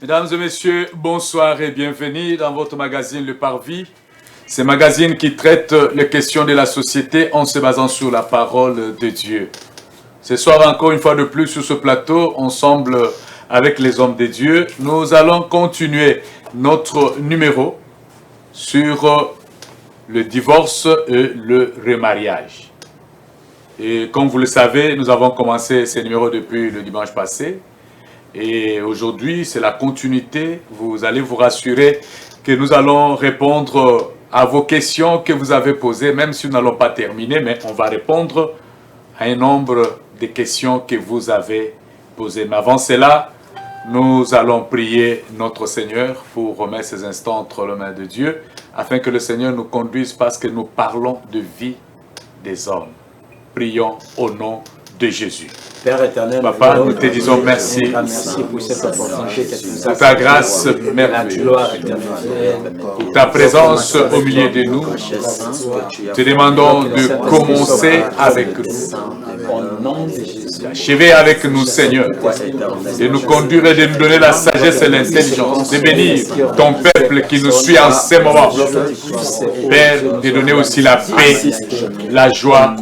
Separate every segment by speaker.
Speaker 1: Mesdames et messieurs, bonsoir et bienvenue dans votre magazine Le Parvis. Ce magazine qui traite les questions de la société en se basant sur la parole de Dieu. Ce soir, encore une fois de plus sur ce plateau, ensemble avec les hommes de Dieu, nous allons continuer notre numéro sur le divorce et le remariage. Et comme vous le savez, nous avons commencé ce numéro depuis le dimanche passé. Et aujourd'hui, c'est la continuité. Vous allez vous rassurer que nous allons répondre à vos questions que vous avez posées, même si nous n'allons pas terminer, mais on va répondre à un nombre de questions que vous avez posées. Mais avant cela, nous allons prier notre Seigneur pour remettre ces instants entre les mains de Dieu, afin que le Seigneur nous conduise parce que nous parlons de vie des hommes. Prions au nom de Jésus.
Speaker 2: Père éternel,
Speaker 1: Papa, nous te disons merci.
Speaker 2: Merci pour cette opportunité que tu nous as
Speaker 1: Pour ta grâce merveilleuse, pour ta présence au milieu de nous. Te demandons de commencer avec nous, d'achever avec nous, Seigneur, de nous conduire et de nous donner la sagesse et l'intelligence, de bénir ton peuple qui nous suit en ces moments. Père, de donner aussi la paix, la joie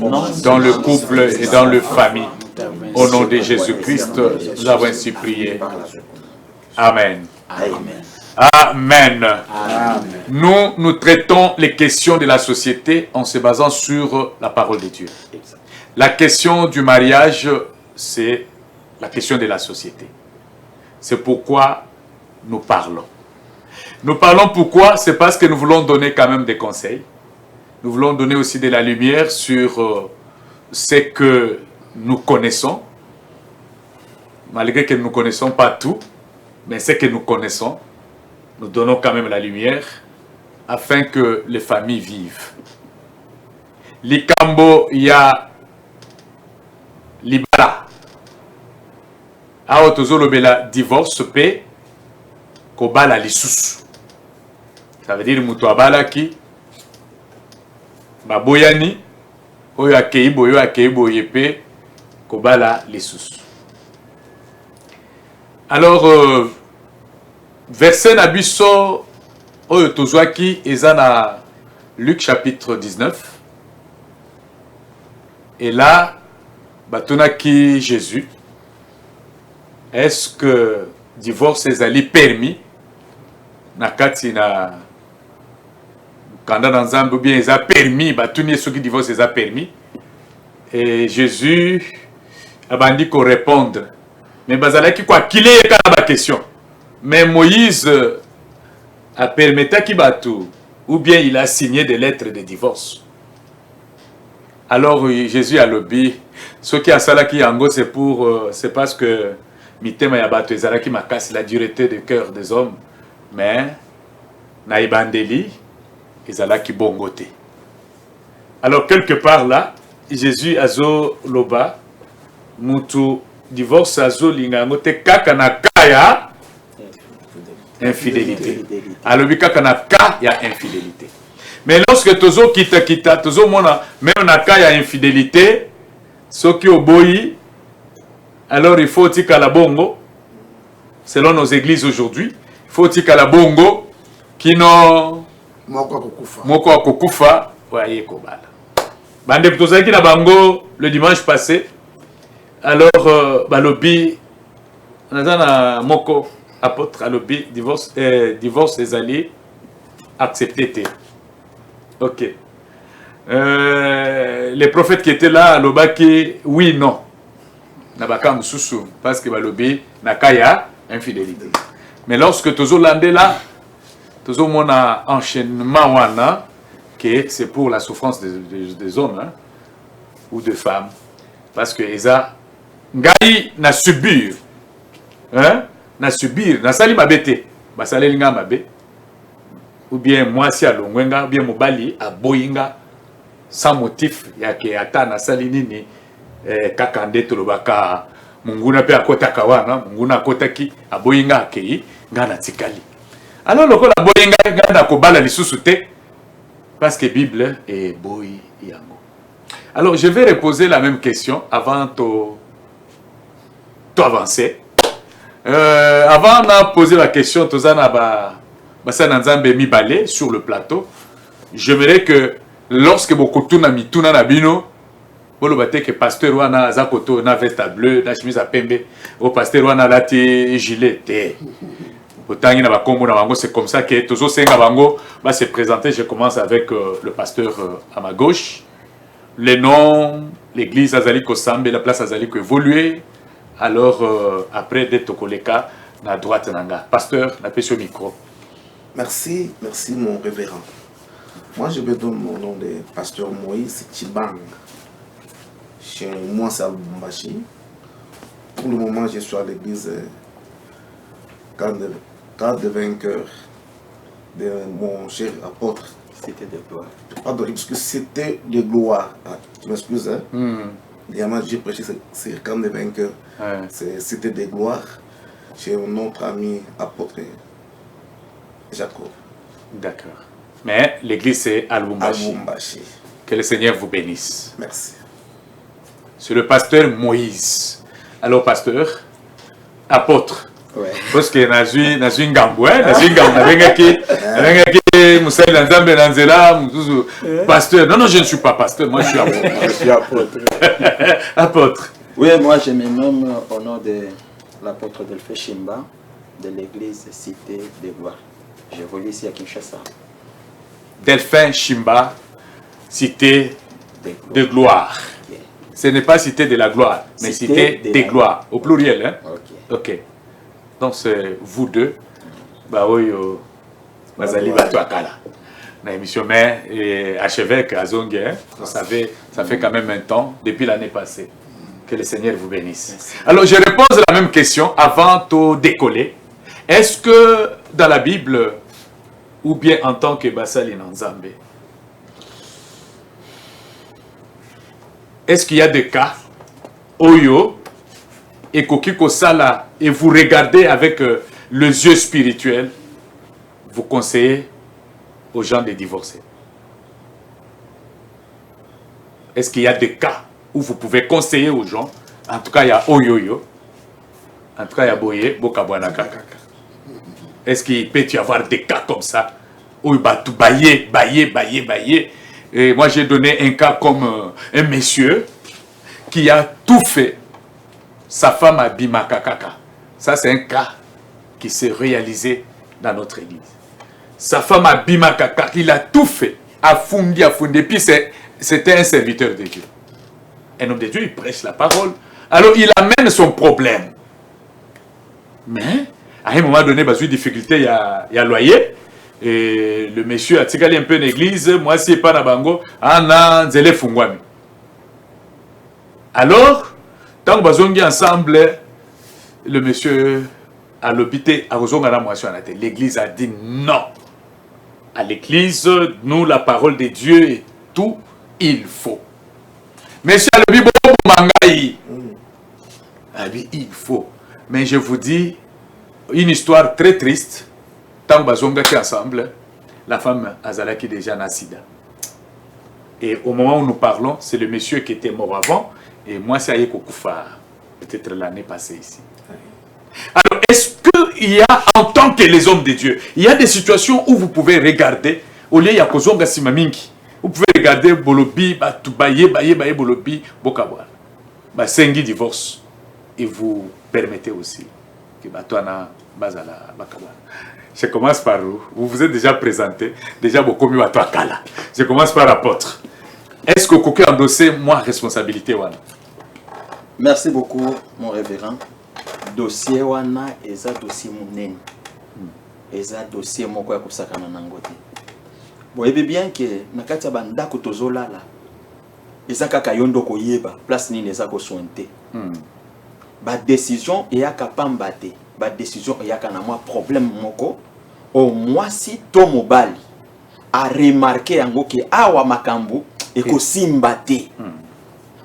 Speaker 1: dans le couple et dans le famille. Au nom de Jésus-Christ, nous avons ainsi prié. Amen. Amen. Nous traitons les questions de la société en se basant sur la parole de Dieu. La question du mariage, c'est la question de la société. C'est pourquoi nous parlons. Nous parlons pourquoi? C'est parce que nous voulons donner quand même des conseils. Nous voulons donner aussi de la lumière sur ce que nous connaissons, malgré que nous ne connaissons pas tout, mais ce que nous connaissons, nous donnons quand même la lumière afin que les familles vivent. Likambo ya libala. Awa tozolobela divorce pe kobala lisusu. Ça veut dire mutu abalaki baboyani oyo akei boye pe kobala lisusu. Alors verset na biso oyo tozwaki eza na Luc chapitre 19. Et là batonaki Jésus, est-ce que divorce ezali permis na kati na kanda na Nzambe ou bien eza permis, batuni soki divorce eza permis? Et Jésus abandi ko répondre. Mais bazalaki kwa kile kana ba question. Mais Moïse a permetaki batu ou bien il a signé des lettres de divorce. Alors Jésus a lobby ce qui a salaki yango c'est parce que mitema ya batu ezalaki makasi, la dureté de cœur des hommes, mais na ibandeli ezalaki bongote. Alors quelque part là Jésus azo loba mutu divorce azo lingango te kaka na kaya infidélité. Alobi kaka na ka ya infidélité. Mais lorsque tozo kita tozo mona même na ka ya infidélité, soki oboyi, alors il faut tika la bongo selon nos églises aujourd'hui, il faut tika la bongo kino moko akokufa waye kobala. Bande tozaki na bango le dimanche passé. Alors balobi na moko apôtre alobi divorce des alliés accepté. OK. Les prophètes qui étaient là, l'obaki, oui, non. Nabaka Moussoussou, parce que l'obé, nakaya, infidélité. Mais lorsque Tozo Landé là, Tozo Mona enchaînement wana, que c'est pour la souffrance des hommes hein, ou de femmes. Parce que Eza, Ngai na subir, hein, na subir, na sali mabete, basale linga mabe, ou bien moi si alongwenga, ou bien mobali a boyinga, sans motif, ya ke ata na sali nini, kakande tolobaka, munguna pe akota kawana, munguna akota ki, a boyinga akei, ngana tikali. Alors le la boyinga, ngana kobala lisusu te, parce que Bible est boy yango. Alors je vais reposer la même question avant d'avancer. Avant de poser la question, sur le plateau, j'aimerais que lorsque beaucoup tourne à mituna nabino, que pasteur wana zakoto na veste bleue, na chemise à pembe, au pasteur wana lati gilet. C'est comme ça que Tozo Senga Bango va se présenter. Je commence avec le pasteur à ma gauche. Les noms, l'église Azali Kosambe, la place Azali ko évolué. Alors, après d'être au Koleka, à droite nanga. Pasteur, n'a pas sur micro.
Speaker 3: Merci, merci mon révérend. Moi, je vais donner mon nom de pasteur Moïse Chibang. Chez moi, c'est à Lubumbashi. Pour le moment, je suis à l'église Camp de vainqueur de mon cher apôtre.
Speaker 2: Cité de gloire.
Speaker 3: Pardon, parce que c'était de gloire. Ah, je m'excuse. Hein? J'ai prêché sur Camp de vainqueur. C'est Cité de gloire chez notre ami apôtre Jacob.
Speaker 1: D'accord. Mais l'église c'est à Lubumbashi. Que le Seigneur vous bénisse.
Speaker 3: Merci.
Speaker 1: C'est le pasteur Moïse. Alors pasteur, apôtre.
Speaker 2: Ouais.
Speaker 1: Parce que nazu ngambo nazu ngambo nabengaki Moussa Nzambe Nanzela pasteur. Non, je ne suis pas pasteur, moi je suis apôtre.
Speaker 2: Je suis apôtre.
Speaker 1: Apôtre.
Speaker 2: Oui, moi je me nomme au nom de l'apôtre Delphin Chimba de l'église Cité de Gloire. J'évolue ici à Kinshasa.
Speaker 1: Delphin Chimba, Cité de Gloire.
Speaker 2: Okay.
Speaker 1: Ce n'est pas Cité de la Gloire, mais Cité de Gloire, au pluriel. Hein? Ok. Donc c'est vous deux. Bah oui, Bazali Batuakala. Dans l'émission, mais archevêque à Zongue, vous savez, ça fait quand même un temps, depuis l'année passée. Que le Seigneur vous bénisse. Merci. Alors je repose la même question avant de décoller. Est-ce que dans la Bible, ou bien en tant que Basali Nanzambe, est-ce qu'il y a des cas, Oyo, et Kokiko Sala, et vous regardez avec les yeux spirituels, vous conseillez aux gens de divorcer? Est-ce qu'il y a des cas où vous pouvez conseiller aux gens? En tout cas, il y a Oyoyo, en tout cas, il y a Boye, Bokabouanaka. Est-ce qu'il peut y avoir des cas comme ça? Où il va tout bailler. Et moi, j'ai donné un cas comme un monsieur qui a tout fait. Sa femme a bimakakaka. Ça, c'est un cas qui s'est réalisé dans notre église. Sa femme a bimakaka. Il a tout fait. A fondé. Et puis, c'était un serviteur de Dieu. Un homme de Dieu, il prêche la parole. Alors, il amène son problème. Mais, à un moment donné, il y a une difficulté, il y a loyer. Et le monsieur a tiré un peu l'église. Moi, si pas Nabango, Zele Fungwami. Alors, tant que nous sommes ensemble, le monsieur à l'hôpital, l'église a dit non. À l'église, nous, la parole de Dieu et tout, il faut. Monsieur a le Mangaï. Il faut. Mais je vous dis, une histoire très triste. Tant que nous sommes ensemble, la femme Azalaki déjà na sida. Et au moment où nous parlons, c'est le monsieur qui était mort avant. Et moi, c'est Ayeko Koufa, peut-être l'année passée ici. Alors, est-ce qu'il y a, en tant que les hommes de Dieu, il y a des situations où vous pouvez regarder, au lieu de Yakozonga Simaminki, vous pouvez regarder Bolobi, Baye, Bolobi, Bokabwa, Sengi divorce, et vous permettez aussi que Batouana Bazala Bakabwa. Je commence par où? Vous vous êtes déjà présenté, déjà beaucoup mieux à toi, Kala. Je commence par apôtre. est-ce que vous avez endossé moi responsabilité wana?
Speaker 2: Merci beaucoup, mon révérend. Dossier wana eza dossier munene. Eza dossier moko ya kosakana nangote. Bon, ebe bien que nakati ya bandako tozolala. Eza kaka yondo koyeba, place nini eza ko sointe. Ba décision eyaka pamba te. Ba décision eyaka na moi problème moko. Au moins si to mobali a remarqué yango ke awa makambo eko simba te.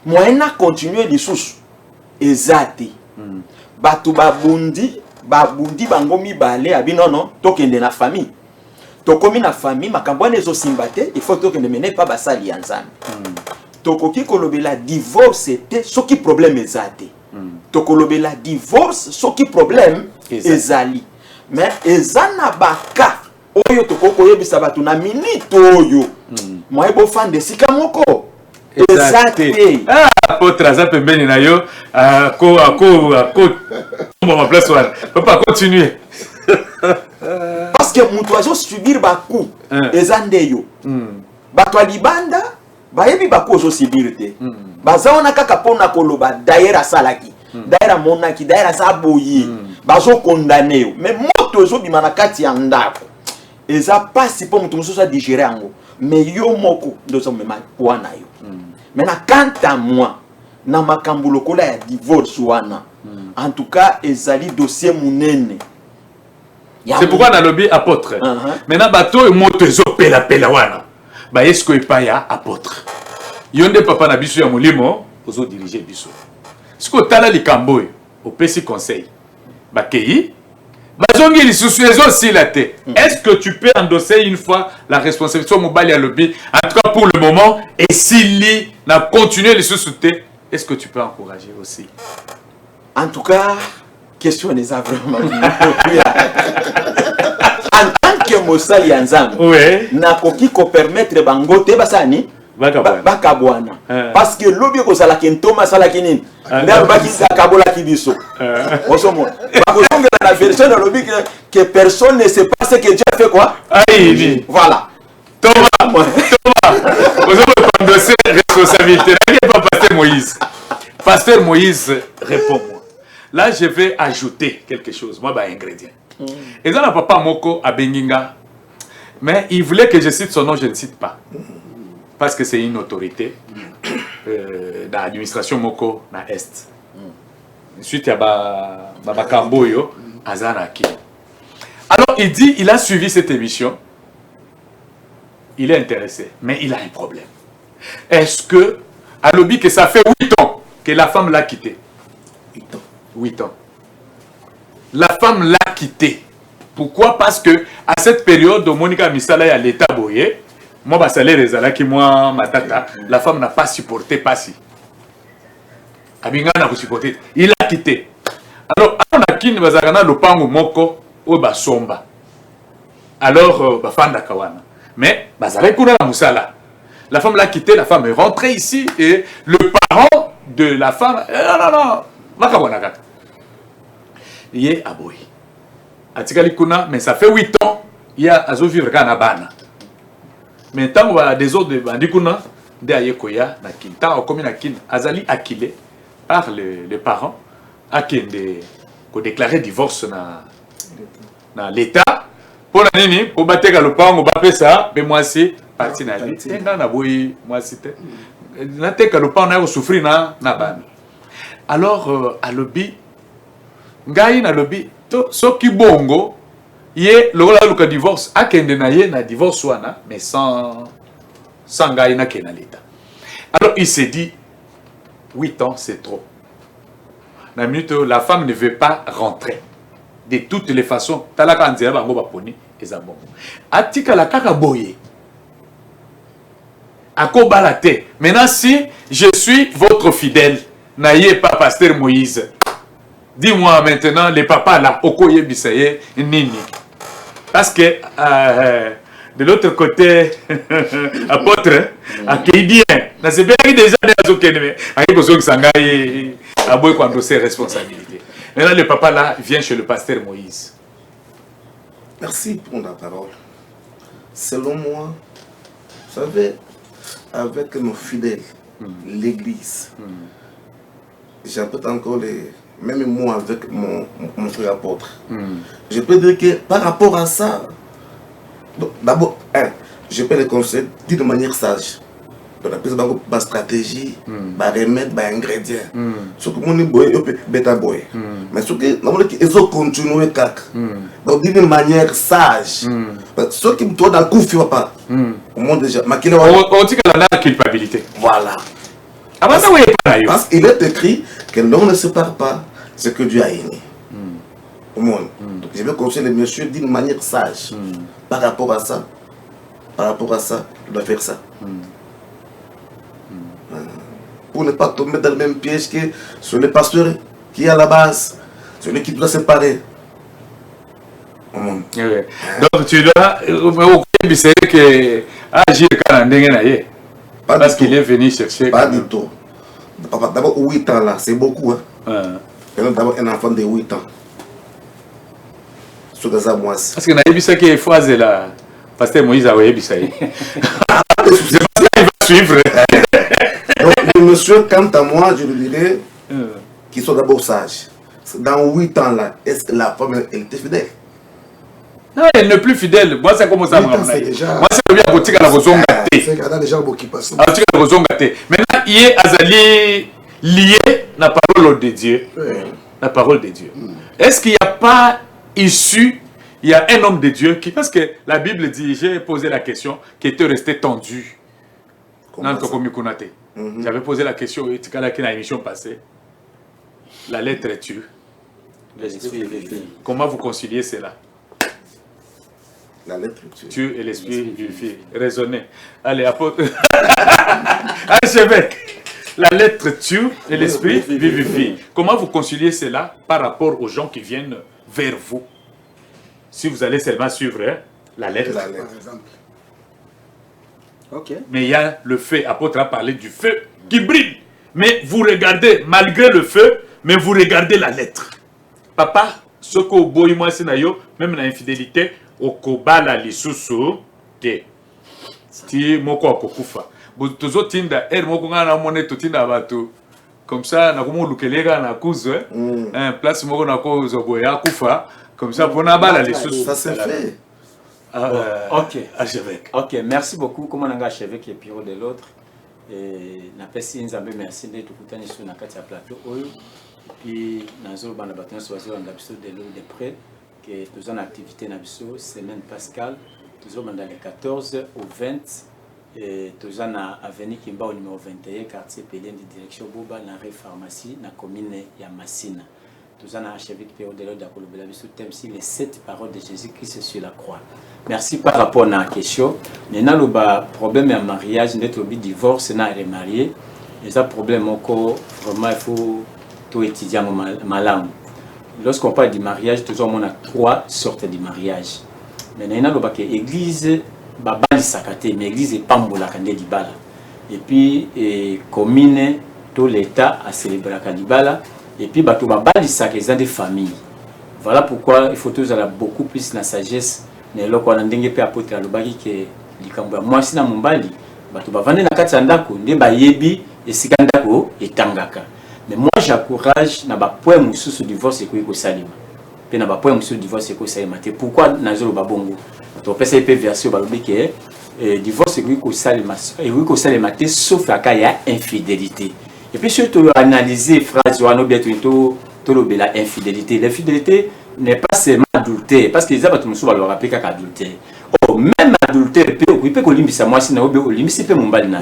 Speaker 2: Moyen a continuer lisusu ezate. Batu babundi bango mibale abinono tokende na famille. Tokomi na famille makambo ezo simba te, il faut tokende mene pa basali ya nzambe. Tokoki kolobela divorce te soki problème ezate. Tokolobela divorce soki problème ezali. Mais ezana baka oyo tokoko yebisa batu na minute oyo. Moi bo fan de sika moko. Ezate.
Speaker 1: Apôtre aza pembeni na yo bon ma place wana. Papa continuer.
Speaker 2: Parce que mutu azo subir ba coup ezande yo. Bato libanda bayebi ba coup ozo subir te. Bazaona kaka pona koloba daira salaki. Daira monaki daira saboyi. Bazo condamné yo. Mais moto ozo bima na kati ya ndako. Eza pas si po mutu mususu digérer yango. Mais yo moko ndozo mema wana yo. Maintenant, quant à moi, na makambo lokola ya divorce wana, en tout cas, ezali dossier munene.
Speaker 1: C'est pourquoi na lobby apôtre. Maintenant, bato et moto ezo pela wana. Ba esko epaya apôtre. Yonde papa na biso ya molimo ozo diriger biso. Siko tala likambo au pesi conseil. Ba kei bazongi lisusu ezo silate. Est-ce que tu peux endosser une fois la responsabilité au mobile à lobby? En tout cas pour le moment, et s'il n'a continué les sous-soutés, est-ce que tu peux encourager aussi?
Speaker 2: En tout cas, question des vraiment. En tant que Mosali Anzam, nakoki ko permettre bangote basani bakabwana. Parce que lobby ko sala kentoma sala kinin. Ndar baki kabola kibiso. Osomo. Bakozonga la version de lobby que personne ne sait pas ce que Dieu a fait quoi.
Speaker 1: Aïe.
Speaker 2: Voilà.
Speaker 1: Thomas. Vous avez endossé responsabilité. Pas Pasteur Moïse. Pasteur Moïse, réponds-moi. Là, je vais ajouter quelque chose. Moi, ingrédient. Et dans la papa Moko à Benginga, mais il voulait que je cite son nom, je ne cite pas. Parce que c'est une autorité dans l'administration Moko na Est. Ensuite, il y a Bakamboyo, Azanaki. Alors, il dit, il a suivi cette émission. Il est intéressé, mais il a un problème. Est-ce que, à lobby, que ça fait 8 ans que la femme l'a quitté?
Speaker 3: 8 ans.
Speaker 1: 8 ans. La femme l'a quitté. Pourquoi? Parce que, à cette période, Monica Misala est à l'état boyé. Moi, ma salaire est là, moi, ma tata, la femme n'a pas supporté, pas si. Abinga n'a pas supporté. Il a quitté. Alors, on a quitté le pango moko ou basomba. Alors, bafanda kawana. Mais, la femme l'a quitté, la femme est rentrée ici et le parent de la femme, non, il est aboui. Mais ça fait 8 ans, il y a Azovir Ganabana. Maintenant, des autres bandikuna, de Ayekoya, na Kinta, au commune Akin, Azali Akile, par les parents, Akin de déclarer divorce dans l'État. Pour la nini, pour battre le pan, on va faire ça, mais moi c'est parti na vie. Moi c'était. Na te le pan na souffrir na ban. Alors à lobby, ngai na lobby, to so ki bongo, ye le divorce, akende na ye na divorce wana, mais sans ngai na kena l'État. Alors il s'est dit 8 ans c'est trop. La minute la femme ne veut pas rentrer. De toutes les façons, talaka anzela bango baponi ezabongo. Atika la kaka boye. Akobala te. Maintenant si je suis votre fidèle, n'ayez pas Pasteur Moïse. Dis-moi maintenant les papas là okoye bisaye nini. Parce que de l'autre côté apôtre accueille bien. Na c'est bien déjà des okene mais besoin que sangai aboy quand c'est responsabilité. Maintenant, le papa là vient chez le pasteur Moïse.
Speaker 3: Merci pour la parole. Selon moi, vous savez, avec nos fidèles, l'Église. J'appelle encore même moi avec mon frère apôtre. Je peux dire que par rapport à ça, d'abord, je peux les conseiller d'une manière sage. Donc, la stratégie, la remède, les ingrédients. Ce que mon boy, bêta boy. Mais ce que ils ont continué d'une manière sage. Ce qui me doit dans le coup, il ne pas. Au monde déjà.
Speaker 1: On dit qu'elle a la culpabilité.
Speaker 3: Voilà.
Speaker 1: Parce
Speaker 3: qu'il est écrit que l'homme ne sépare pas ce que Dieu a aimé. Au monde. Donc, je vais conseiller les messieurs d'une manière sage. Par rapport à ça, il doit faire ça. Pour ne pas tomber dans le même piège que sur le pasteur qui est à la base, celui qui doit séparer.
Speaker 1: Donc tu dois que agir parce qu'il est venu chercher.
Speaker 3: Pas du tout. D'abord 8 ans là, c'est beaucoup. D'abord un enfant de 8 ans.
Speaker 1: Parce que Naïbisa qui est phase là, pasteur Moïse a oué Bisaï. Je pense qu'il va suivre.
Speaker 3: Donc, le monsieur, quant à moi, je lui dirais qu'il soit d'abord sage. Dans 8 ans là, est-ce que la femme elle était fidèle?
Speaker 1: Non, elle n'est plus fidèle. Moi, c'est comme ça. Moi, c'est bien boutique à la raison gâtée.
Speaker 4: C'est déjà beaucoup qui passe.
Speaker 1: Maintenant, il est Azali lié la parole de Dieu. La parole de Dieu. Est-ce qu'il n'y a pas issue? Il y a un homme de Dieu qui, parce que la Bible dit, j'ai posé la question, qui était resté tendu. J'avais posé la question dans l'émission passée. La lettre tue. Comment vous conciliez cela?
Speaker 3: La lettre
Speaker 1: tue et l'esprit vivifie. Raisonnez. Allez, apôtre. Archevêque. La lettre tue et l'esprit vivifie. Comment vous conciliez cela par rapport aux gens qui viennent vers vous? Si vous allez seulement suivre la lettre.
Speaker 4: Par exemple.
Speaker 2: Ok.
Speaker 1: Mais il y a le feu. Apôtre a parlé du feu qui brille. Mais vous regardez, malgré le feu, mais vous regardez la lettre. Papa, ce que vous voyez, moi, c'est même l'infidélité, au kobala lisusu, te. Ti moko akokufa. Botozo tinda, moko ngana mone to tinda bato. Comme ça, na komo lukelega na kuzo, place moko na ko zoboya kufa. Comme ça, pour nabala lisusu.
Speaker 3: Ça s'est fait.
Speaker 2: Ok,
Speaker 1: archevêque.
Speaker 2: Ok, merci beaucoup. Comment on a archevêque et Pierrot de l'autre. Et na pesi nzambe merci de tout kutani sur na kati ya plateau oyo. Puis nazo bana baton soazo en d'abso de l'eau de près que tous en activité na biso semaine Pascal, toujours dans les 14 au 20 et tous en avenue Kimba au numéro 21 quartier Pelien de direction Boba na rue pharmacie na commune ya Massina. Tous en archevêque Pierrot de l'autre d'akolobela biso thème si les 7 paroles de Jésus-Christ sur la croix. Merci par rapport à la question. Maintenant, le problème de mariage, le divorce, n'a remarié. Et ça, problème encore, vraiment, il faut tout étudier ma langue. Lorsqu'on parle du mariage, toujours on a 3 sortes de mariage. Maintenant, l'église, mais l'église est pas mboulakande di bala. Et puis, commune, tout l'État a célébré la Kadibala. Et puis, bato babali sakeza des familles. Voilà pourquoi il faut toujours avoir beaucoup plus de sagesse. Mais là, quand on a ndenge pe apôtre alobaki ke likambo ya mwasi na mombali bato bavande na kati ya ndako nde bayebi esika ndako etangaka. Mais moi j'encourage na ba point mususu divorce ekoki kosalema. Pe na ba point mususu divorce ekoki kosalema te. Pourquoi nazoloba bongo? To pesa pe version balobi ke divorce ekoki kosalema te sauf aka ya infidélité. Et puis surtout analyser phrase wana bien to lobela infidélité. L'infidélité n'est pas seulement adultère, parce que les abattus sont le rappeler qu'à adultère. Oh, même adultère, il peut kolimbisa moi si na obe olimbisi pe mombali na.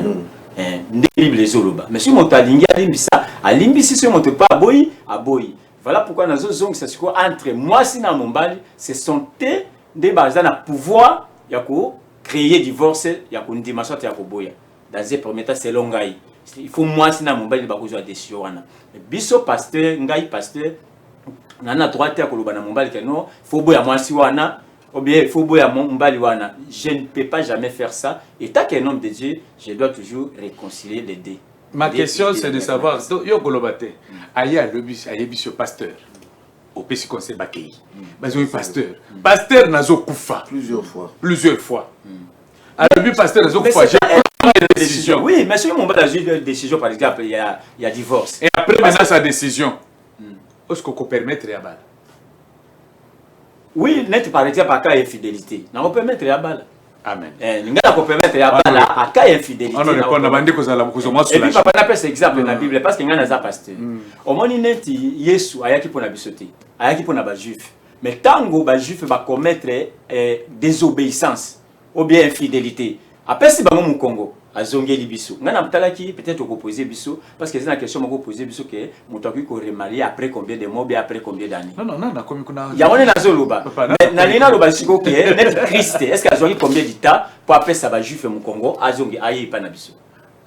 Speaker 2: Bible les oloba. Mais si mon talingi alimbisa, alimbisi si mon te pas aboyi, aboyi. Voilà pourquoi nazo zong c'est quoi entre moi si na mombali, c'est son té de base na pouvoir ya ko créer divorce ya ko ndimasho ya ko boya. Dans un premier temps c'est longai. Il faut moi si na mombali ba ko zo décision wana. Biso pasteur, ngai pasteur nana droite ya koloba na mombali que non, faut boya moi si wana, ou bien faut boya mombali wana. Je ne peux pas jamais faire ça. Et tant qu'un homme de Dieu, je dois toujours réconcilier les deux.
Speaker 1: Ma question c'est de savoir, yo kolobate, aya lobis, aya biso pasteur. Au PC conseil bakei. Bazo pasteur. Pasteur nazo kufa
Speaker 3: plusieurs fois.
Speaker 1: Plusieurs fois. Alors le pasteur nazo kufa. une décision.
Speaker 4: Oui, mais si mon père a une décision, par exemple, il y a divorce.
Speaker 1: Et après, maintenant, sa décision, est-ce qu'on peut permettre à balle?
Speaker 4: Oui, net par exemple, à cas infidélité. On peut permettre à balle.
Speaker 1: Amen.
Speaker 4: On peut permettre à balle à cas infidélité.
Speaker 1: On répond à Bandi que
Speaker 4: et puis, papa n'a pas cet exemple dans la Bible parce qu'il y a un pasteur. Au moins, il y a Yesu, il y a qui pour la bisoté, il y a qui pour la juif. Mais tant que les juifs va commettre désobéissance ou bien infidélité, après si bango mu Congo azongeli biso ngana mtalaki peut-être ko poser biso parce que c'est une question ko poser biso que mutaki ko remarier après combien de mois bien après combien d'années.
Speaker 1: Non comme kuna
Speaker 4: ya on est na zoloba na lina loba siko que net Christ est-ce que azongi combien de temps pour après ça va juif mu Congo azongi ayi pa na biso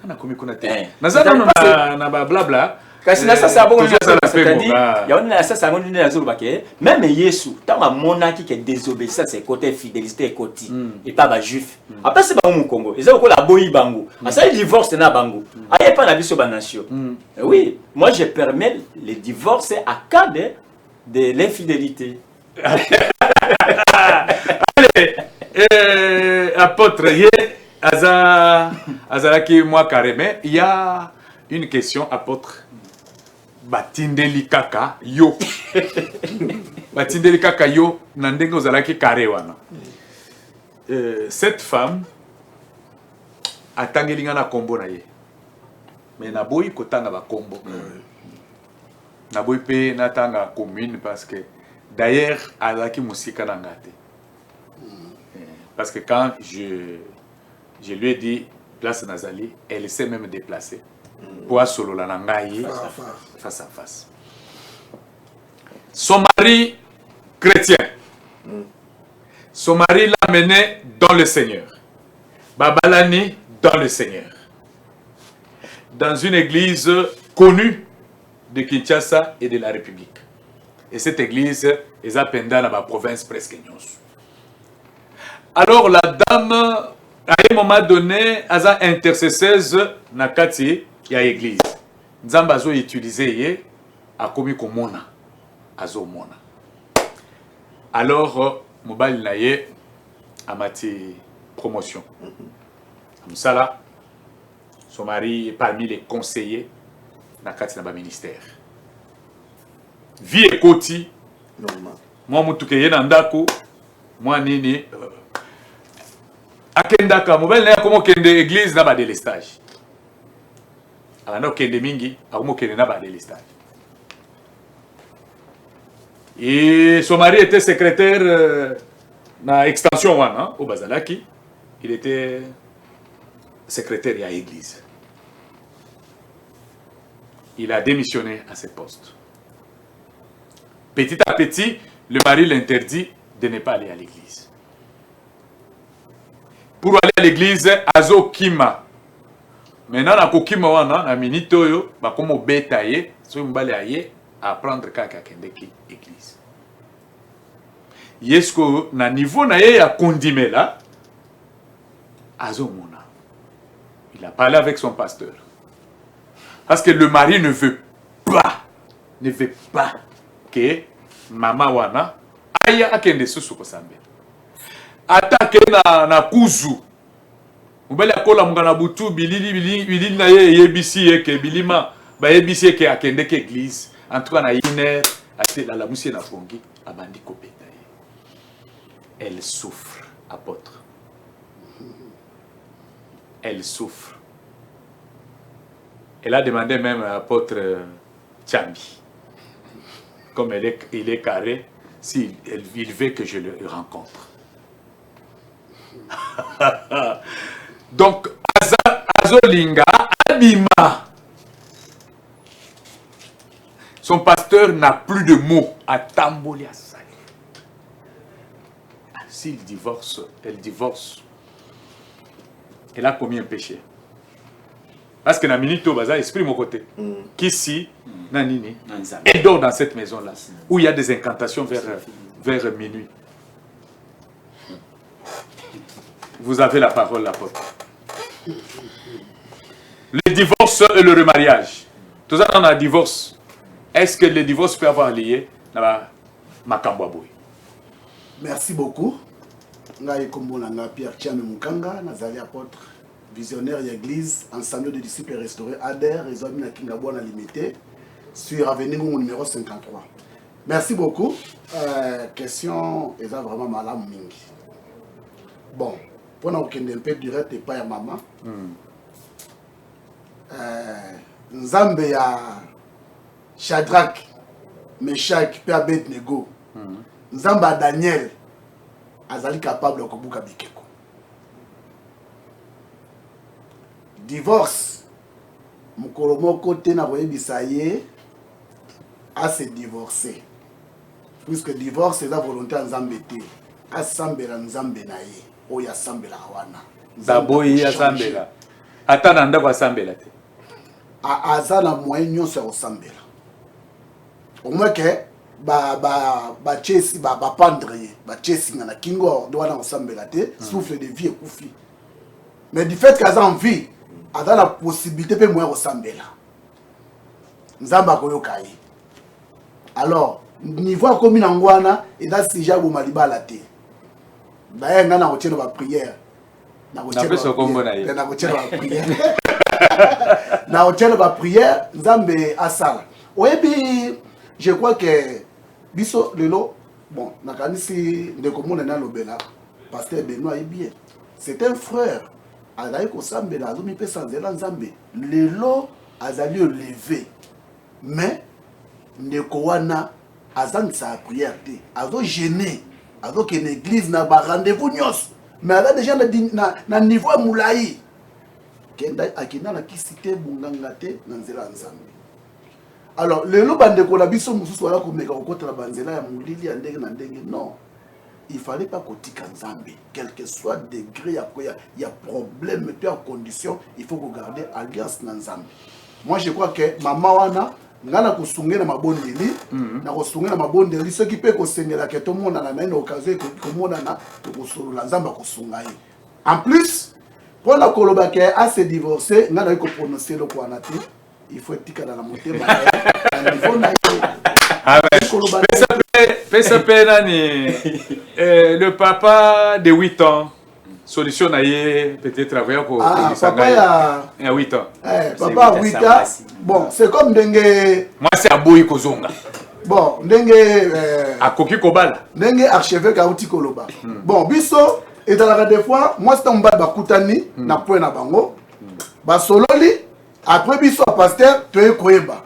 Speaker 1: na komi kuna te na ba blabla
Speaker 4: kasi na sasa bongo c'est-à-dire ya on na sasa ngondi na zoloba que même Yesu tant monaki que désobéissance c'est côté fidélité côté et pas ba juif après c'est bango mu Congo ils ont ko la boyi bango ça il divorce na bango ayi pa na biso ba nation. Oui, moi je permets le divorce à cas de l'infidélité.
Speaker 1: Allez, apôtre, Azaraki moi carrément, il y a une question, apôtre. Batindeli kaka yo. Batindeli kaka yo, nandengo Azaraki karewana. Cette femme a tangelinga na kombo na ye. Mais na boyi kotanga ba kombo. Na boyi pe na tanga commune parce que d'ailleurs Azaraki musika na ngate. Parce que quand je lui ai dit place Nazali, elle s'est même déplacée pour solo la nangaye face à face. Son mari chrétien, son mari l'a mené dans le Seigneur. Babalani dans le Seigneur. Dans une église connue de Kinshasa et de la République. Et cette église est à Penda dans la province presque nyonso. Alors la dame, à un moment donné, elle a intercesseuse na kati ya église. Nzamba zo utilisé ye a komi ko mona azo mona. Alors mobile na ye amati promotion. Msala son mari est parmi les conseillers na kati na ba ministère. Vie ekoti normal. Moi mutuke ye na ndako moi nini akendaka mobile na komo kende église na ba délestage. Alors kende mingi akomo kende na ba délestage. Et son mari était secrétaire na extension wana au Bazalaki. Il était secrétaire à l'église. Il a démissionné à ce poste. Petit à petit, le mari l'interdit de ne pas aller à l'église. Pour aller à l'église, azo kima. Maintenant, na kokima wana na minito yo, ba komo betaye, so mbale aye apprendre kaka kendeki église. Yesko na niveau na ye ya kondimela azo mona. Il a parlé avec son pasteur. Parce que le mari ne veut pas que maman wana aya akende susu ko sambe. Attaque na kuzu. Mobali akola mungana butu bilili na ye yebisi ke bilima ba yebisi ke akende ke église. En tout cas na ine ate la musie na fongi abandi ko peta ye. Elle souffre, apôtre. Elle souffre. Elle a demandé même à l'apôtre Tchambi, comme il est carré, il veut que je le rencontre. Donc, Azolinga Abima, son pasteur n'a plus de mots à Tambolia Sali. S'il divorce, elle divorce. Elle a commis un péché. Parce que na minito baza esprit mon côté. Qu'ici, nanini, elle dort dans cette maison-là, où il y a des incantations vers minuit. Vous avez la parole, l'apôtre. Le divorce et le remariage. Tout ça, on a un divorce. Est-ce que le divorce peut avoir lié à Makamboaboui?
Speaker 5: Merci beaucoup. Ngai kombo nanga Pierre Tiame Mukanga, nazali apôtre visionnaire de l'église, ensemble de disciples restaurés, ADER, et Zomi Nakingabouana limité, sur Avenue numéro 53. Merci beaucoup. Question, est vraiment malade, Mingi. Bon, pour nous qu'il peu direct et pas à maman. Nzambe ya Shadrach, Meshach, Père Abednego. Nzambe ya Daniel, azali capable de kubuka bikeko. Divorce, mukolo moko te na koyebisa ye a se divorcer. Puisque divorce c'est la volonté en Nzambe te. Asambela Nzambe na ye, oyo asambela wana.
Speaker 1: Daboyi asambela. Atana ndako asambela te.
Speaker 5: Aza na moyen nyonso ya kosambela. Au moins que ba chesi ba pendre ye, ba chesi na kingo do wana kosambela te, souffle de vie ekufi. Mais du fait qu'aza en vie, aza la possibilité pe moyen kosambela. Nzamba koyoka ye. Alors, niveau comme na ngwana et da sija bo malibala te. D'ailleurs ngana ko tshelo ba prière. Na ko tshelo ba prière. Na hôtel ba prière Nzambe asala. Oyebi je crois que biso lelo bon nakanisi ndeko mona na lobela pasteur Benoît bien. C'est un frère azali ko sambela azomi pesa nzela Nzambe. Lelo azali levé. Mais ndeko wana azangisa prière te. Azo gêner. Azo que l'église na ba rendez-vous nyos. Mais ala déjà na niveau moulaï. Akina na kisite bunganga te na nzela Nzambe. Alors lelo bandeko la biso mususu wala komeka kokota la banzela ya mulili ya ndenge na ndenge non. Il fallait pas kotika Nzambe quel que soit degré ya problème puis en condition il faut regarder alliance na Nzambe. Moi je crois que mama wana ngana kusungela mabondeli na kusungela mabondeli ceux qui peut kosengela ke to mona na une occasion ko mona na ko la Nzamba kusunga ye. En plus pour la Kolobake à se divorcer, on a prononcer le quoi il faut être dans la montée.
Speaker 1: Le papa de 8 ans, solution peut-être travailler pour
Speaker 5: papa
Speaker 1: il y a 8 ans.
Speaker 5: Papa à 8 ans, bon, c'est comme dengue.
Speaker 1: Moi c'est Aboui Kozonga.
Speaker 5: Bon, dengue.
Speaker 1: À Koki Kobala.
Speaker 5: Dengue archevêque à Outi Koloba. Bon, biso. Et dans la des fois, moi c'est un bas bakutani na point na bango. Ba sololi après biso pasteur tu es koyeba.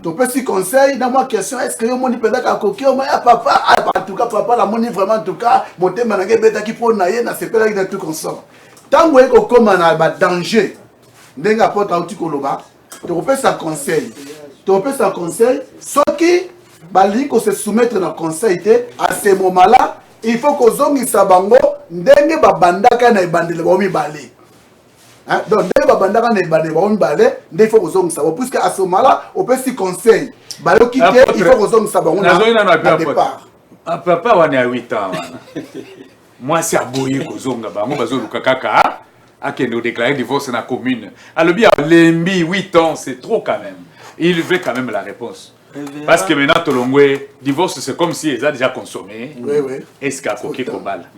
Speaker 5: Tu peux si conseil dans ma question est-ce que yo moni penda ka koki o ma papa en tout cas papa la moni vraiment en tout cas monter manage beta ki po na ye na sepela ki tout consort. Tango eko koma na ba danger. Ndenga porta uti koloba. Tu peux ça conseil. Tu peux ça conseil soki bali ko se soumettre na conseil te à ce moment-là il faut que zongisa bango ndenge babandaka na ebandele ba mibale. Hein donc ndenge babandaka na ebandele ba mibale ndenge il faut que zongisa ba puisque à ce moment-là on peut si conseil balo quitter il faut que zongisa bango na départ.
Speaker 1: Ah papa wana a 8 ans. Moi c'est aboyi ko zonga bango bazoluka kaka akende déclarer divorce na commune. Alors bien lembi 8 ans c'est trop quand même. Il veut quand même la réponse. Parce que maintenant, Tolongwe, divorce, c'est comme si ils ont déjà consommé.
Speaker 5: Oui, oui.
Speaker 1: Est-ce qu'il y a coquille Kobal?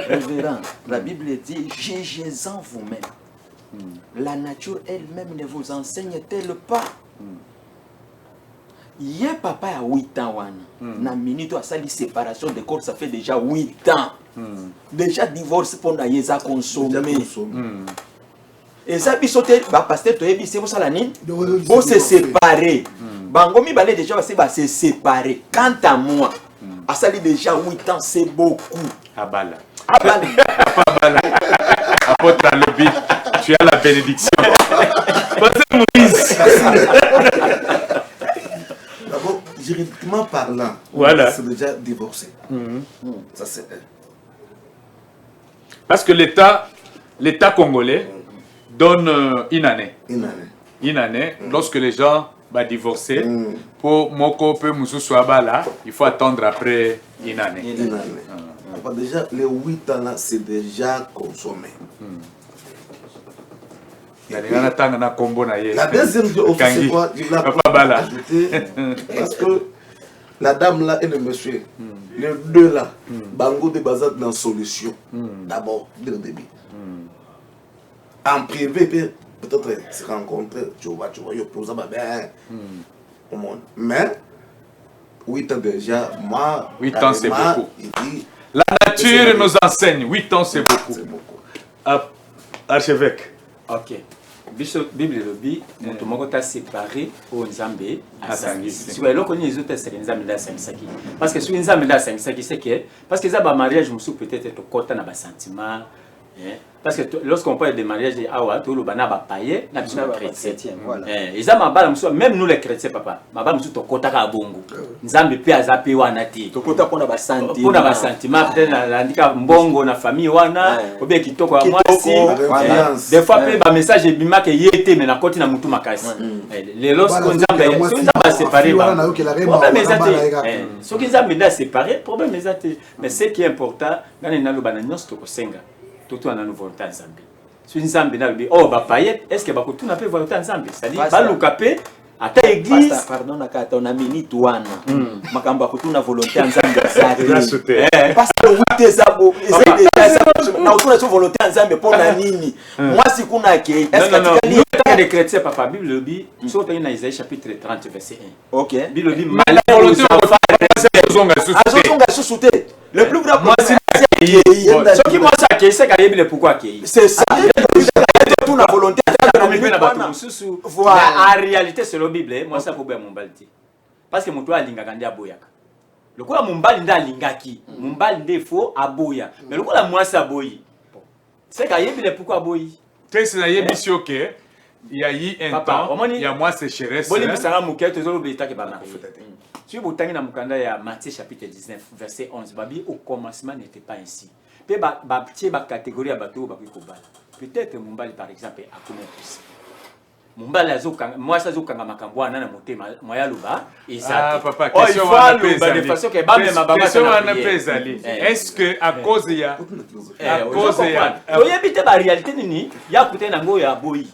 Speaker 2: Révérend, la Bible dit, jugez-en vous-même. La nature elle-même ne vous enseigne-t-elle pas? Hier, papa a 8 ans. Na minute à la séparation de corps, ça fait déjà 8 ans. Déjà divorce pour na consommer. Et ça, bisoté, pasteur, tu es bissé, vous savez, vous se séparer. Bangomi balé déjà, va se séparer. Quant à moi, à ça, déjà 8 ans, c'est beaucoup.
Speaker 1: Abala. Abala. Apôtre Alobi, tu as la bénédiction. Pasteur Moïse.
Speaker 3: D'abord, juridiquement parlant,
Speaker 1: voilà.
Speaker 3: C'est déjà divorcé. Ça, c'est
Speaker 1: parce que l'État congolais donne une année. Une année. Lorsque les gens vont divorcer, pour Moko peut là, il faut attendre après une année.
Speaker 3: Une année. Déjà, les 8 ans là, c'est déjà consommé.
Speaker 1: La deuxième
Speaker 3: chose, c'est quoi? Je l'ai ajouté parce que La dame là et le monsieur, les deux là, bango de bazar dans solution. D'abord, dès le début. En privé, peut-être se rencontrer, tu vois, il pose ça bien. Mais, 8 ans déjà, moi,
Speaker 1: 8 ans c'est beaucoup.
Speaker 3: Il dit,
Speaker 1: la nature nous enseigne, 8 ans c'est beaucoup.
Speaker 3: C'est beaucoup.
Speaker 1: Archevêque.
Speaker 4: Ok. Bible lobi, moto moko ta séparé au Nzambe asangisi. Si eloko ni les autres c'est Nzambe da sangisaki. Parce que si Nzambe da sangisaki c'est que parce que ça ba mariage musu peut-être to kota na ba sentiment. Parce que lorsqu'on parle de mariage awa to lo bana ba paye na biso chrétien. Voilà. Ils a mabala musu même nous les chrétiens papa. Mabala musu to kota ka bongo. Nzambe pe azapi wana ti.
Speaker 2: To kota pona ba sentiment.
Speaker 4: Pona ba sentiment peut-être na ndika mbongo na famille wana obe kitoko ya mwasi. Des fois pe ba message ebima ke yete mais na koti na mutu makasi. Les lorsqu'on Nzambe séparé ba. Problème ezate. Ce qui Nzambe da séparé, problème ezate. Mais ce qui est important, ngana na lo bana nyonso to kosenga. Tout on a une volonté ensemble. Si Nzambe na bi oh ba paye, est-ce que ba ko tuna pe volonté ensemble? C'est-à-dire ba lukape ata église
Speaker 2: pardon nakata on a mini douane. Makamba ko tuna volonté ensemble ça. Parce que oui ezabo, ezabo na tuna so volonté ensemble pour na nini? Moi si kuna ke est-ce que
Speaker 4: nous tant de chrétiens papa Bible dit so dans Isaïe chapitre 30 verset 1. OK. Bible dit malheur aux enfants azonga sous-souté. Le plus grand ce qui moi ça c'est qu'il pourquoi
Speaker 2: c'est ça tout la volonté
Speaker 4: en réalité c'est la Bible moi ça problème mon balti parce que moto alingaka ndi aboyaka lokola mombali nda alingaki mombali nde faux aboya mais lokola moi ça boyi c'est qu'il pourquoi aboyi
Speaker 1: qu'est-ce que c'est ici OK il y a eu un temps il y a moi sécheresse
Speaker 4: boli bisanga muketo zo lobeta ke bana si vous avez dans Matthieu chapitre 19 verset 11 babi au commencement n'était pas ainsi pe ba tie ba catégorie ya bato ba kobala peut-être mombali par exemple a comment plus mombali azokanga moi ça zokanga makambo ana na motema moya loba
Speaker 1: exact papa question wana pesa
Speaker 4: de façon que ba même baba
Speaker 1: question wana pesa est-ce que à cause ya
Speaker 4: oyebite ba réalité nini ya kuté nango ya boyi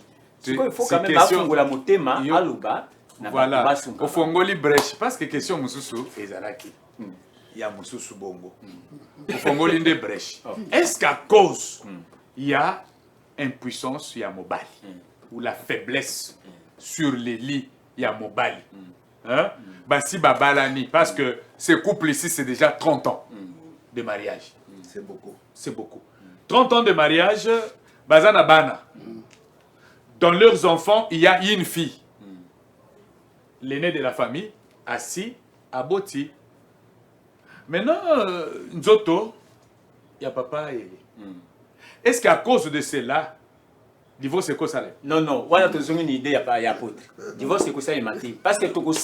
Speaker 4: il faut quand même afungola motema aluba.
Speaker 1: Voilà, au Fongoli brèche, parce que question Moussoussou et Zaraki, il y a Moussoussou Bongo. Au Fongoli de brèche. Est-ce qu'à cause, il y a impuissance, il y a Mobali, ou la faiblesse sur les lits, il y a Mobali. Bassi Babalani, parce que ce couple ici, c'est déjà 30 ans de mariage.
Speaker 3: C'est beaucoup.
Speaker 1: C'est beaucoup. 30 ans de mariage, Bazana Bana. Dans leurs enfants, il y a une fille. L'aîné de la famille, assis, aboti. Maintenant, Nzoto, il y a papa et... Est-ce qu'à cause de cela, divorce c'est quoi ça?
Speaker 4: Non, non, on a toujours une idée, il y a apôtre. Divorce c'est quoi ça, il m'a dit. Parce que tout le monde est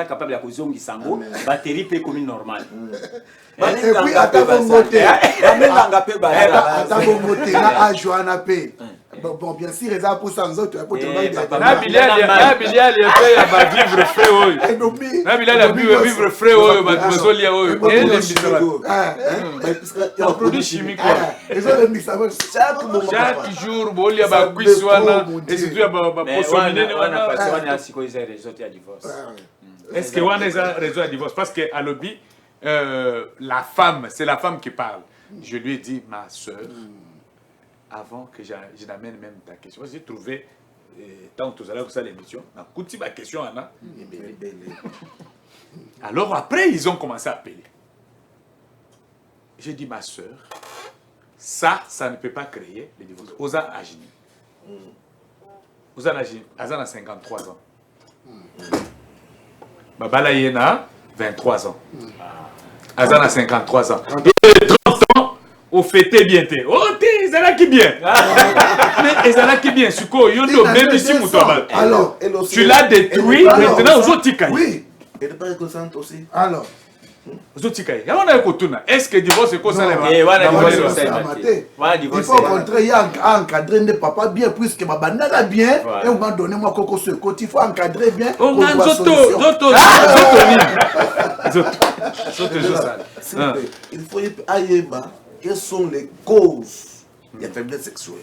Speaker 4: capable de faire des sango, batterie peut comme normal.
Speaker 5: Et puis, à ta bonté, à Joanna P. Bon, bien sûr, les gens pour ça, nous autres, pour te
Speaker 1: vivre frais. Nabilial vivre frais, un produit chimique. Chaque jour, il y a des cuisses, et surtout, il y a des est-ce que on a raison à divorce? Parce qu'à l'objet, la femme, c'est la femme qui parle. Je lui ai dit, ma soeur, avant que je n'amène même ta question, j'ai trouvé, tant que tu as ça l'émission, ma question, Anna. Alors après, ils ont commencé à appeler. J'ai dit, ma soeur, ça ne peut pas créer le divorce. Oza Agini. Oza Agini, Azan a 53 ans. Babala Yena, 23 ans. Azan a 53 ans. Et 30 ans, au fêté bien. Oh, t'es Zalaki bien. Mais Zalaki bien, Suko, Yondo, même ici, Moutouaba.
Speaker 5: Alors,
Speaker 1: tu l'as détruit, maintenant, aux autres,
Speaker 5: oui.
Speaker 3: Elle n'est pas reconnaissante aussi.
Speaker 5: Alors,
Speaker 1: est-ce que divorce c'est quoi ça?
Speaker 5: Il faut au contraire, il y a encadré de papa bien, puisque ma banana bien, et on va donner moi coco ce côté, il faut encadrer bien.
Speaker 3: Il faut aller quelles sont les causes de la faiblesse sexuelle.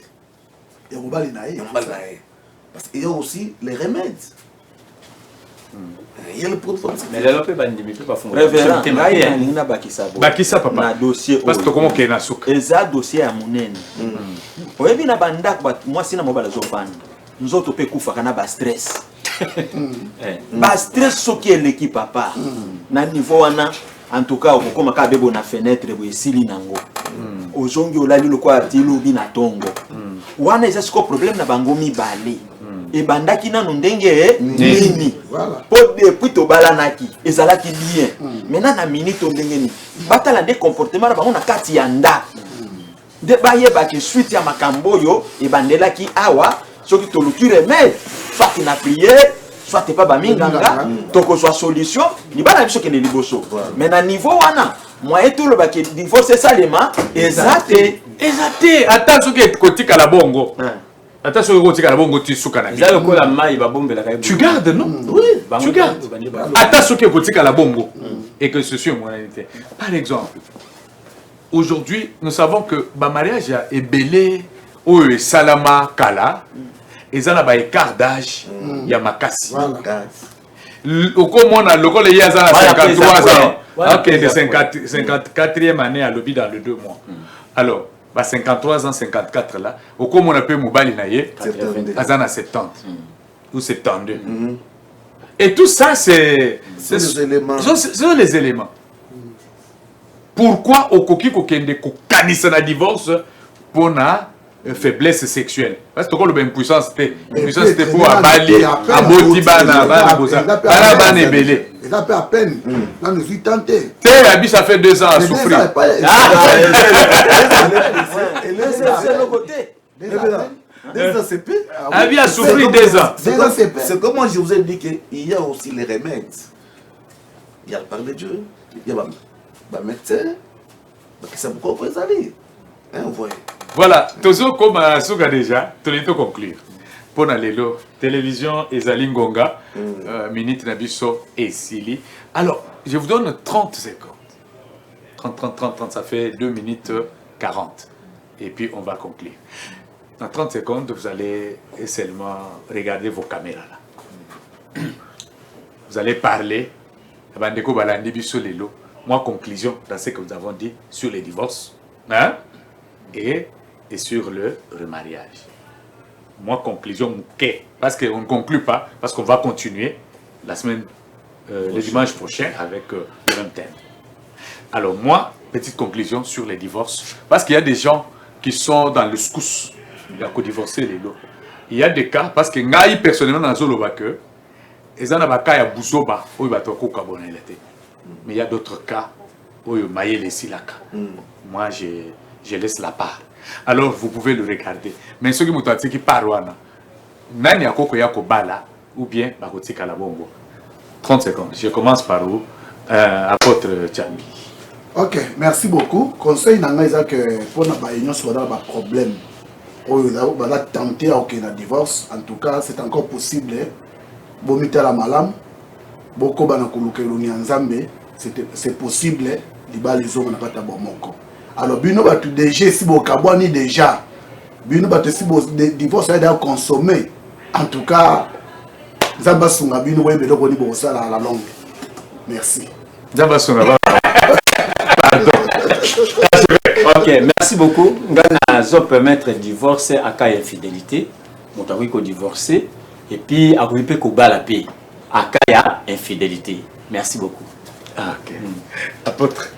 Speaker 3: Parce qu'il y a aussi les remèdes. Il y a le protocole.
Speaker 4: Mais là, on peut pas dire, pas fondre.
Speaker 2: Révérend, ngai na linga bakisa bo.
Speaker 1: Bakisa papa.
Speaker 2: Na dossier
Speaker 1: parce que comment qu'il y a souka.
Speaker 2: Eza dossier ya munene. Oyebi na bandako moi sina mobala zo bana. Nzoto pe kufa kana ba stress. Ba stress soki eleki papa. Na niveau wana en tout cas okoma ka bebo na fenêtre bo esili nango. Ozongi olali lokwa atilu bi na tongo. Wana eza siko problème na bango mibale. Et bandaki nanu ndenge nini po depuis to balanaki ezalaki bien maintenant na minute ndenge ni batala de comportement na bango na kati ya ndako de bayeba ke suite ya makambo yo e bandelaki awa soki to luki remède soit na prière soit pas ba minganga toko soit solution ni bana biso kene liboso mais na niveau wana moyen tout le baké divorce salema ezate
Speaker 1: attends soki kotika la bongo. Attention, tu gardes, non? Oui, tu gardes. Attention, tu la bongo. Et que ceci est mon réalité. Par exemple, aujourd'hui, nous savons que le mariage est belé, ou salama kala, et ça n'a pas écart d'âge, il y a makasi. Au comment on a le col il y a 53 ans, ok, de 54e année à l'objet dans les 2 mois. Alors, 53 ans, 54 là, au comme on appelle Moubali Naye, à 70 ou 72. Et tout ça, c'est les éléments. Pourquoi au coquille kokende kokanisa na divorce pour na faiblesse sexuelle? Parce que le puissance c'était pour abali, abotiba na bana boza, bana bana belé.
Speaker 5: Il a fait à peine. Là, nous suis tenté.
Speaker 1: Ça fait 2 ans à souffrir.
Speaker 2: C'est le côté.
Speaker 1: Abi a souffert 2 ans.
Speaker 3: C'est comme moi je vous ai dit qu'il y a aussi les remèdes. Il y a le parler de Dieu, il y a le médecin, qui sait pourquoi vous allez.
Speaker 1: Voilà, toujours comme à Souga déjà, tu les conclure. Pour la télévision Ezali Ngonga, Minute Nabiso et Sili. Alors, je vous donne 30 secondes. 30, ça fait 2 minutes 40. Et puis, on va conclure. Dans 30 secondes, vous allez seulement regarder vos caméras là. Vous allez parler. Moi, conclusion dans ce que nous avons dit sur les divorces hein, et sur le remariage. Moi, conclusion, parce qu'on ne conclut pas, parce qu'on va continuer la semaine, le dimanche prochain avec le même thème. Alors moi, petite conclusion sur les divorces, parce qu'il y a des gens qui sont dans le scous, il a co-divorcé les lots. Il y a des cas, parce que moi, personnellement, dans le que ils ont des cas à Bouzoba, où il mais il y a d'autres cas où il y a les silaka. Moi, je laisse la part. Alors, vous pouvez le regarder. Mais ceux qui m'ont dit qui parlent, nani akoko ya kobala ou bien bakotika la bongo. 30 secondes. Je commence par vous, apôtre Tchambi.
Speaker 5: Ok, merci beaucoup. Conseil nanga est que pour na baignon soit un problème. On va tenter à aucun divorce. En tout cas, c'est encore possible. Bomite la malam, boko bana kulukeluni nzambe, c'est possible. Liba les hommes na pas tabomoko. Alors, bino batu déjà si bo kabwani déjà. Bino batu si bo divorce a déjà consommé. En tout cas, Zamba sunga bino webe doko ni bo sala à la longue. Merci.
Speaker 1: Zamba sunga.
Speaker 4: Ok, merci beaucoup. Ngana zo permettre divorcer à cas infidélité. Motawi ko divorcer et puis à couper ko bala paix à cas infidélité. Merci beaucoup.
Speaker 1: Ah, ok. Apôtre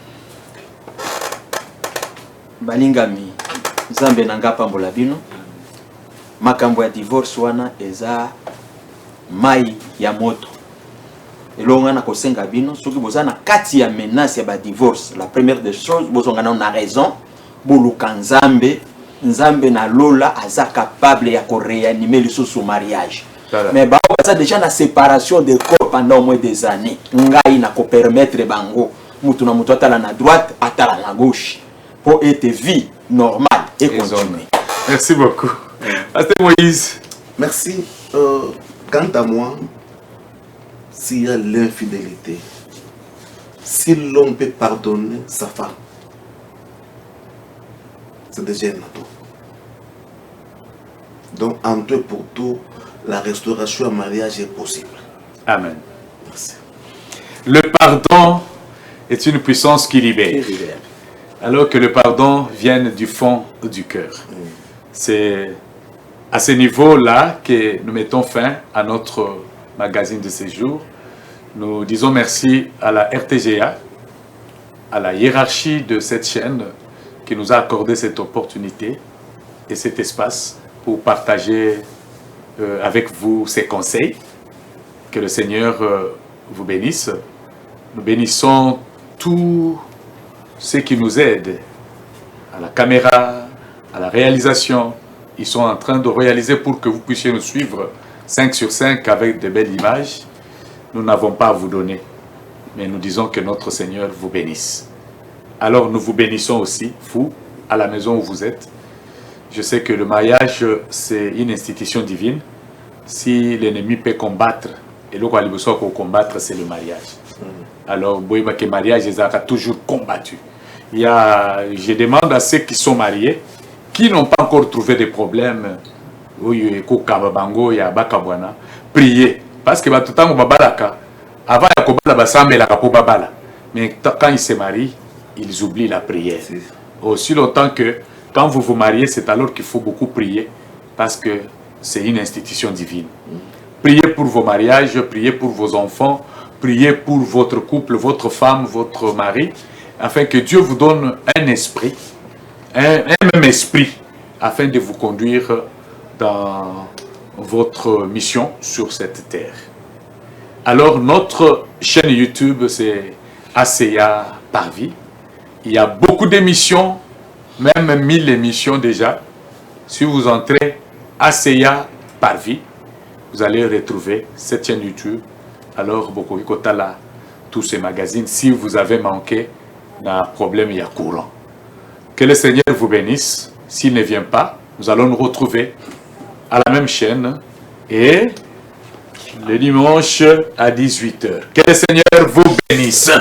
Speaker 2: balingami Nzambe nanga pambola bino makambo ya divorce wana eza mai ya moto elonga na kosenga bino soki bozana kati ya menace ya ba divorce. La première des choses bozonga na raison boluka Nzambe na lola aza capable ya ko réanimer le sous mariage. Mais ba ça déjà na séparation de corps pendant au moins des années ngai na ko permettre bango mutu na mutu atala na droite atala na gauche pour être vie normale et continuer.
Speaker 1: Merci beaucoup. Pasteur Moïse.
Speaker 3: Merci. Quant à moi, s'il y a l'infidélité, si l'homme peut pardonner sa femme, c'est déjà un atout. Donc, en tout et pour tout, la restauration au mariage est possible.
Speaker 1: Amen. Le pardon est une puissance qui libère. Alors que le pardon vient du fond du cœur. C'est à ce niveau-là que nous mettons fin à notre magazine de séjour. Nous disons merci à la RTGA, à la hiérarchie de cette chaîne qui nous a accordé cette opportunité et cet espace pour partager avec vous ces conseils. Que le Seigneur vous bénisse. Nous bénissons tous ceux qui nous aident à la caméra, à la réalisation. Ils sont en train de réaliser pour que vous puissiez nous suivre 5 sur 5 avec de belles images. Nous n'avons pas à vous donner, mais nous disons que notre Seigneur vous bénisse. Alors nous vous bénissons aussi, vous, à la maison où vous êtes. Je sais que le mariage, c'est une institution divine. Si l'ennemi peut combattre, et le quoi pour combattre, c'est le mariage. Alors, le mariage est toujours combattu. Je demande à ceux qui sont mariés, qui n'ont pas encore trouvé de problèmes, priez. Parce que tout le temps, avant, mais quand ils se marient, ils oublient la prière. Aussi longtemps que quand vous vous mariez, c'est alors qu'il faut beaucoup prier, parce que c'est une institution divine. Priez pour vos mariages, priez pour vos enfants, priez pour votre couple, votre femme, votre mari, afin que Dieu vous donne un esprit, un même esprit, afin de vous conduire dans votre mission sur cette terre. Alors, notre chaîne YouTube, c'est ACEA Parvis. Il y a beaucoup d'émissions, même 1000 émissions déjà. Si vous entrez ACEA Parvis, vous allez retrouver cette chaîne YouTube. Alors, beaucoup là, tous ces magazines. Si vous avez manqué d'un problème, il y a courant. Que le Seigneur vous bénisse. S'il ne vient pas, nous allons nous retrouver à la même chaîne et le dimanche à 18h. Que le Seigneur vous bénisse.